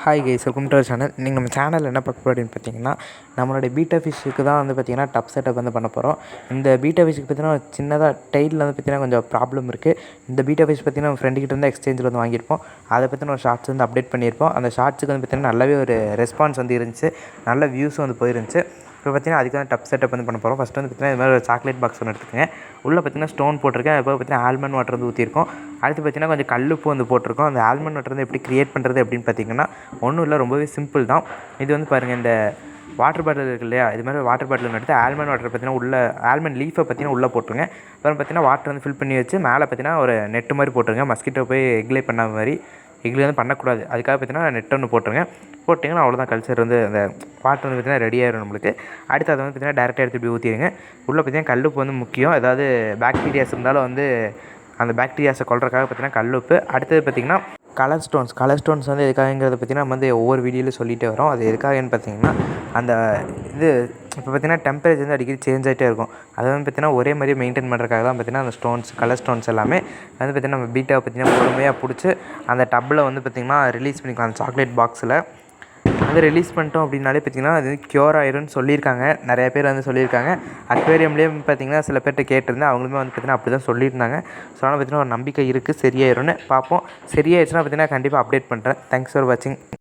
Hi guys, welcome to our channel. நீங்கள் நம்ம சேனலில் என்ன பார்க்க போகிறோம் அப்படின்னு பார்த்தீங்கன்னா, நம்மளுடைய பீட்டா ஃபிஷ்ஷுக்கு தான் வந்து பார்த்திங்கன்னா டப் செட்டப் வந்து பண்ண போகிறோம். இந்த பீட்டா ஃபிஷ்ஷுக்கு பார்த்தீங்கன்னா சின்னதாக டெய்லில் வந்து பார்த்திங்கன்னா கொஞ்சம் ப்ராப்ளம் இருக்குது. இந்த பீட்டா ஃபிஷ் பார்த்திங்கன்னா நம்ம ஃப்ரெண்டுக்கிட்ட இருந்து எக்ஸ்சேஞ்சில் வந்து வாங்கியிருப்போம். அதை பற்றின ஒரு ஷார்ட்ஸ் வந்து அப்டேட் பண்ணியிருப்போம். அந்த ஷார்ட்ஸுக்கு வந்து பார்த்திங்கன்னா நல்லாவே ஒரு ரெஸ்பான்ஸ் வந்து இருந்துச்சு, நல்ல வியூஸும் வந்து போயிருந்துச்சு. இப்போ பார்த்திங்கன்னா அதுக்கான டப் செட்டப் வந்து பண்ண போகிறோம். ஃபஸ்ட்டு வந்து பார்த்திங்கன்னா இது மாதிரி ஒரு சாக்லேட் பாக்ஸ் ஒன்று எடுத்துக்கங்க. உள்ளே பார்த்திங்கன்னா ஸ்டோன் போட்டிருக்கேன். அதுபோல் பார்த்திங்கன்னா ஆல்மண்ட் வாட்டர் வந்து ஊற்றிருக்கோம். அடுத்து பார்த்திங்கன்னா கொஞ்சம் கல்லுப்பு வந்து போட்டிருக்கோம். அந்த ஆல்மண்ட் வாட்டர் வந்து எப்படி க்ரியேட் பண்ணுறது அப்படின்னு பார்த்திங்கன்னா ஒன்றும் இல்லை, ரொம்பவே சிம்பிள் தான். இது வந்து பாருங்கள், இந்த வாட்டர் பாட்டில் இருக்குது இல்லையா, இது மாதிரி வாட்டர் பாட்டில் எடுத்து ஆல்மண்ட் வாட்டர் பார்த்திங்கன்னா உள்ள ஆல்மண்ட் லீஃபை பார்த்திங்கன்னா உள்ளே போட்டுருங்க. அப்புறம் பார்த்திங்கன்னா வாட்டர் வந்து ஃபில் பண்ணி வச்சு மேலே பார்த்திங்கன்னா ஒரு நெட்டு மாதிரி போட்டுருங்க. மஸ்கிட்டோ போய் எக்லே பண்ண மாதிரி எக்லே வந்து பண்ணக்கூடாது. அதுக்காக பார்த்திங்கன்னா நெட் ஒன்று போட்டுருங்க. போட்டிங்கன்னா அவ்வளோதான், கல்ச்சர் வந்து அந்த வாட்டர் வந்து பார்த்திங்கன்னா ரெடி ஆயிடும் நம்மளுக்கு. அடுத்து அதை வந்து பார்த்திங்கன்னா டேரெக்டாக எடுத்து இப்படி ஊற்றிடுங்க. உள்ளே பார்த்திங்கன்னா கல்லுப்பு வந்து முக்கியம். ஏதாவது பாக்டீரியாஸ் இருந்தாலும் வந்து அந்த பாக்டீரியாஸை கொல்றதுக்காக பார்த்திங்கன்னா கல்லுப்பு. அடுத்தது பார்த்திங்கன்னா கலர் ஸ்டோன்ஸ் வந்து எதுக்காகங்கிறத பார்த்திங்கன்னா நம்ம வந்து ஒவ்வொரு வீடியோவில் சொல்லிகிட்டே வரோம். அது எதுக்காகன்னு பார்த்திங்கன்னா அந்த இது இப்போ பார்த்திங்கன்னா டெம்பரேச்சர் வந்து அடிக்கடி சேஞ்ச் ஆகிட்டே இருக்கும். அதை வந்து பார்த்திங்கன்னா ஒரே மாதிரி மெயின்டைன் பண்ணுறதுக்காக தான் பார்த்திங்கன்னா அந்த ஸ்டோன்ஸ், கலர் ஸ்டோன்ஸ் எல்லாமே வந்து பார்த்திங்கன்னா நம்ம பீட்டாவை பார்த்திங்கன்னா பொறுமையாக பிடிச்சி அந்த டப்பில் வந்து பார்த்திங்கன்னா ரிலீஸ் பண்ணிக்கலாம். அந்த சாக்லேட் பாக்ஸில் வந்து ரிலீஸ் பண்ணிட்டோம் அப்படின்னாலே பார்த்திங்கன்னா அது க்யூர் ஆயிரும்னு சொல்லியிருக்காங்க. நிறைய பேர் வந்து சொல்லியிருக்காங்க. அக்வேரியம்லேயே பார்த்திங்கன்னா சில பேர்கிட்ட கேட்டிருந்தேன். அவங்களுமே வந்து பார்த்திங்கன்னா அப்படி தான் சொல்லியிருந்தாங்க. ஸோ அதனால் பார்த்திங்கன்னா ஒரு நம்பிக்கை இருக்குது சரியாயிரும்னு. பார்ப்போம். சரியாயிருச்சுன்னா பார்த்திங்கன்னா கண்டிப்பாக அப்டேட் பண்ணுறேன். தேங்க்ஸ் ஃபார் வாட்சிங்.